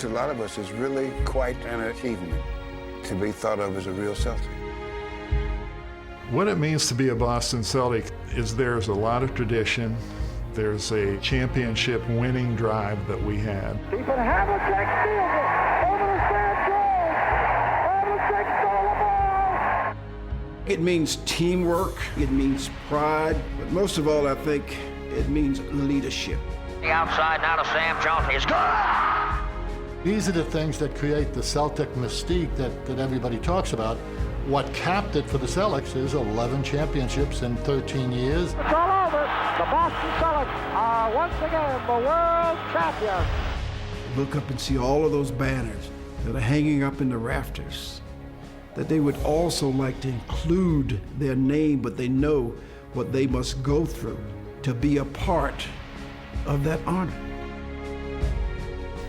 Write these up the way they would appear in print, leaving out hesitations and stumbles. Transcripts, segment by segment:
to a lot of us, is really quite an achievement to be thought of as a real Celtic. What it means to be a Boston Celtic is there's a lot of tradition. There's a championship winning drive that we had. Keep it, Havlicek steals it over the side goal. Havlicek stole the ball. It means teamwork, it means pride, but most of all, I think it means leadership. The outside now to Sam Johnson is good. These are the things that create the Celtic mystique that everybody talks about. What capped it for the Celtics is 11 championships in 13 years. It's all over. The Boston Celtics are once again the world champions. Look up and see all of those banners that are hanging up in the rafters, that they would also like to include their name, but they know what they must go through to be a part of that honor.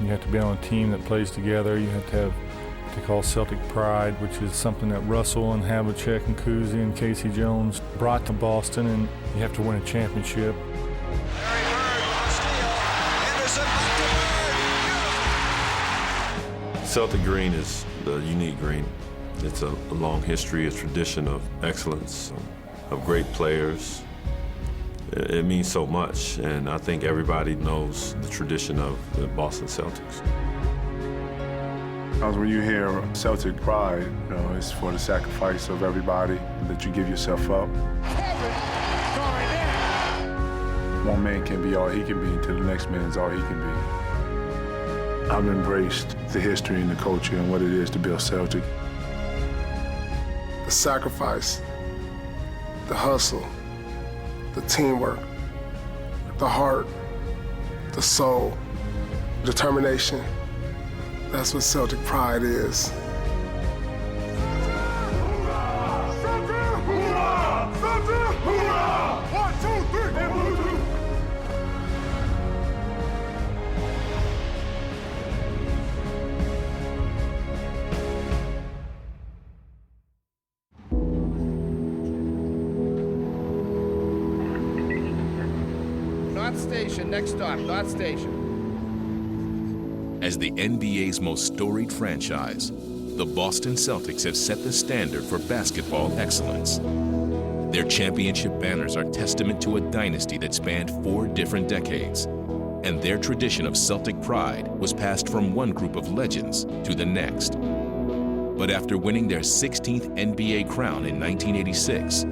You have to be on a team that plays together. You have to have what they call Celtic pride, which is something that Russell and Havlicek and Cousy and Casey Jones brought to Boston, and you have to win a championship. Celtic green is the unique green. It's a long history, a tradition of excellence, of great players. It means so much, and I think everybody knows the tradition of the Boston Celtics. Because when you hear Celtic pride, it's for the sacrifice of everybody, that you give yourself up. One man can be all he can be until the next man is all he can be. I've embraced the history and the culture and what it is to be a Celtic. The sacrifice, the hustle, the teamwork, the heart, the soul, determination. That's what Celtic pride is. North Station, next stop, North Station. As the NBA's most storied franchise, the Boston Celtics have set the standard for basketball excellence. Their championship banners are testament to a dynasty that spanned 4 different decades, and their tradition of Celtic pride was passed from one group of legends to the next. But after winning their 16th NBA crown in 1986,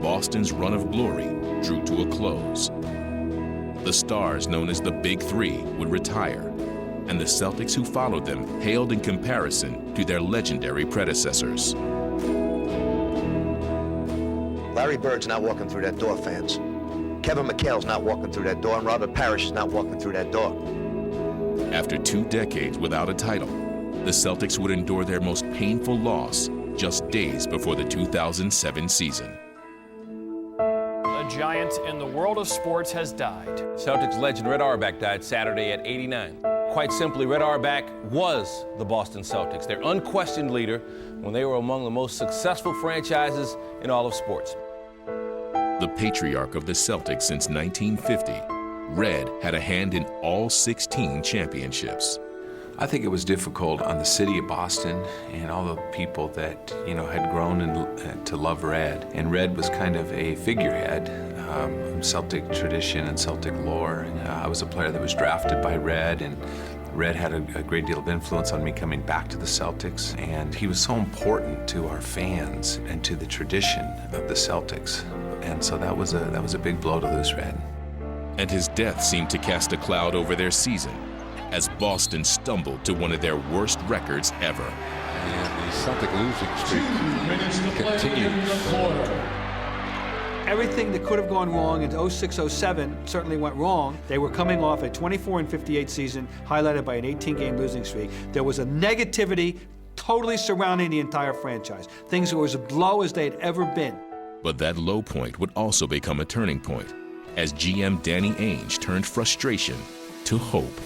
Boston's run of glory drew to a close. The stars known as the Big Three would retire, and the Celtics who followed them paled in comparison to their legendary predecessors. Larry Bird's not walking through that door, fans. Kevin McHale's not walking through that door, and Robert Parrish is not walking through that door. After 2 decades without a title, the Celtics would endure their most painful loss just days before the 2007 season. A giant in the world of sports has died. Celtics legend Red Auerbach died Saturday at 89. Quite simply, Red Auerbach was the Boston Celtics, their unquestioned leader when they were among the most successful franchises in all of sports. The patriarch of the Celtics since 1950, Red had a hand in all 16 championships. I think it was difficult on the city of Boston and all the people that, had grown to love Red. And Red was kind of a figurehead of Celtic tradition and Celtic lore. I was a player that was drafted by Red, and Red had a great deal of influence on me coming back to the Celtics. And he was so important to our fans and to the tradition of the Celtics. And so that was a big blow to lose Red. And his death seemed to cast a cloud over their season, as Boston stumbled to one of their worst records ever. And the Celtic losing streak continues. Everything that could have gone wrong in 06-07 certainly went wrong. They were coming off a 24-58 season, highlighted by an 18-game losing streak. There was a negativity totally surrounding the entire franchise. Things were as low as they'd ever been. But that low point would also become a turning point, as GM Danny Ainge turned frustration to hope.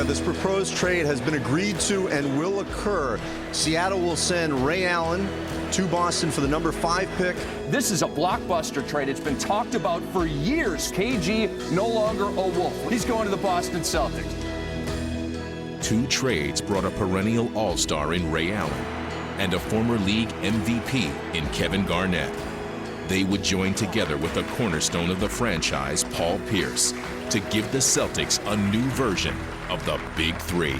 This proposed trade has been agreed to and will occur. Seattle will send Ray Allen to Boston for the number 5 pick. This is a blockbuster trade. It's been talked about for years. KG no longer a Wolf. He's going to the Boston Celtics. 2 trades brought a perennial all-star in Ray Allen and a former league MVP in Kevin Garnett. They would join together with the cornerstone of the franchise, Paul Pierce, to give the Celtics a new version of the Big Three.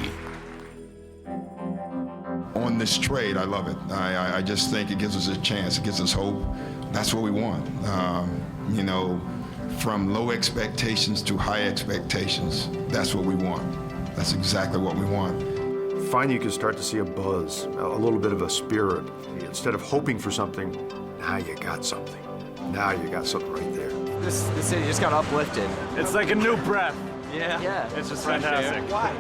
On this trade, I love it. I just think it gives us a chance. It gives us hope. That's what we want. You know, from low expectations to high expectations, that's what we want. That's exactly what we want. Finally, you can start to see a buzz, a little bit of a spirit. Instead of hoping for something, now you got something. Now you got something right there. This city just got uplifted. It's like a new breath. Yeah. It's just fantastic. Why?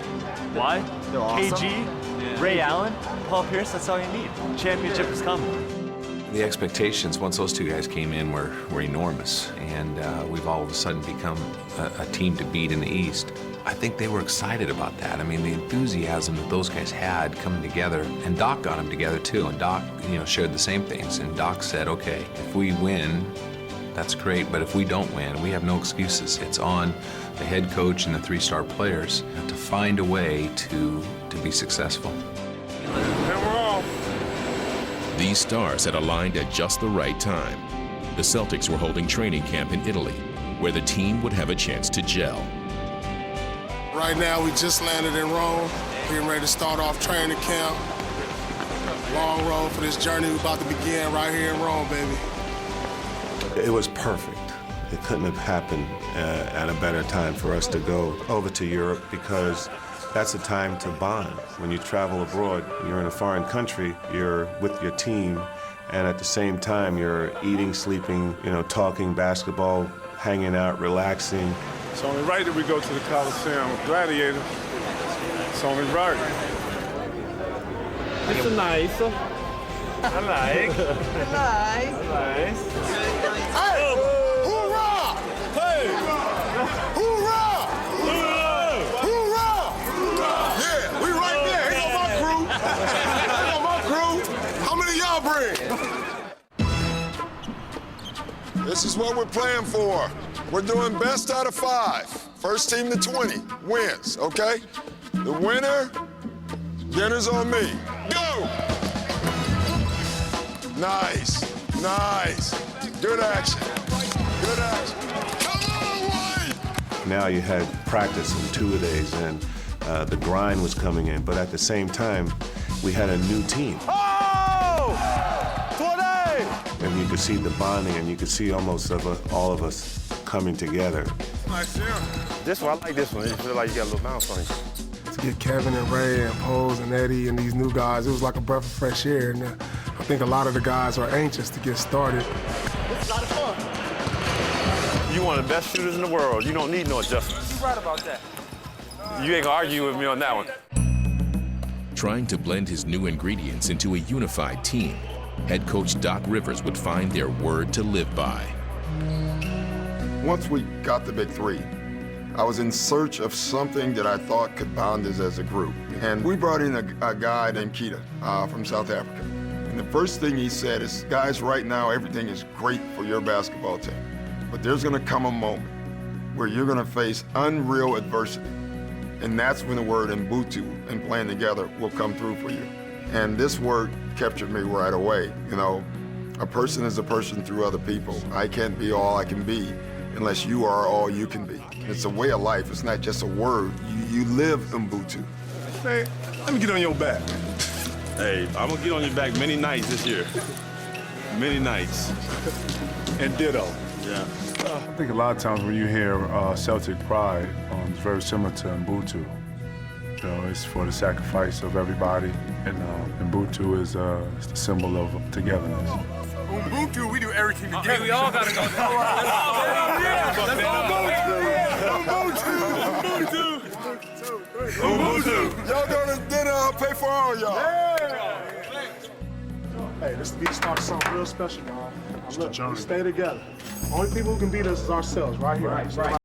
Why? They're awesome. KG, Ray Allen, Paul Pierce, that's all you need. Championship is coming. The expectations, once those two guys came in, were enormous, and we've all of a sudden become a team to beat in the East. I think they were excited about that. I mean, the enthusiasm that those guys had coming together, and Doc got them together too, and Doc, shared the same things, and Doc said, okay, if we win, that's great, but if we don't win, we have no excuses. It's on the head coach and the 3-star players to find a way to be successful. These stars had aligned at just the right time. The Celtics were holding training camp in Italy, where the team would have a chance to gel. Right now, we just landed in Rome, getting ready to start off training camp. Long road for this journey we're about to begin right here in Rome, baby. It was perfect. It couldn't have happened at a better time for us to go over to Europe, because that's a time to bond. When you travel abroad, you're in a foreign country, you're with your team, and at the same time, you're eating, sleeping, talking basketball, hanging out, relaxing. It's only right that we go to the Coliseum with Gladiator. It's only right. It's nice. I like. Nice. Hey! Hoorah! Hey! Hoorah! Hoorah! Yeah, we right there. Here go my crew. Here go my crew. How many y'all bring? This is what we're playing for. We're doing best out of 5. First team to 20 wins, okay? The winner, dinner's on me. Go! Nice, nice. Good action, good action. Come on, White! Now you had practice in 2 days, and the grind was coming in, but at the same time, we had a new team. Oh! 20! And you could see the bonding, and you could see almost all of us coming together. Nice, yeah. This one, I like this one. You feel like you got a little bounce on you. To get Kevin and Ray and Pose and Eddie and these new guys, it was like a breath of fresh air. And I think a lot of the guys are anxious to get started. It's a lot of fun. You one of the best shooters in the world. You don't need no adjustments. You're right about that. You ain't gonna argue with me on that one. Trying to blend his new ingredients into a unified team, head coach Doc Rivers would find their word to live by. Once we got the Big Three, I was in search of something that I thought could bond us as a group. And we brought in a guy named Kita from South Africa. And the first thing he said is, guys, right now everything is great for your basketball team. But there's gonna come a moment where you're gonna face unreal adversity. And that's when the word Ubuntu and playing together will come through for you. And this word captured me right away. A person is a person through other people. I can't be all I can be unless you are all you can be. It's a way of life. It's not just a word. You live Ubuntu. Hey, let me get on your back. Hey, I'm gonna get on your back many nights this year. Many nights. And ditto. Yeah. I think a lot of times when you hear Celtic pride, it's very similar to Ubuntu. It's for the sacrifice of everybody, and Ubuntu is the symbol of togetherness. Ubuntu, we do everything together. Hey, we all gotta go. Let's all go. Ubuntu. Ubuntu. Y'all go to dinner, I'll pay for all y'all. Hey, this beat started something real special, y'all. Look, we stay together. Only people who can beat us is ourselves, right here. Right.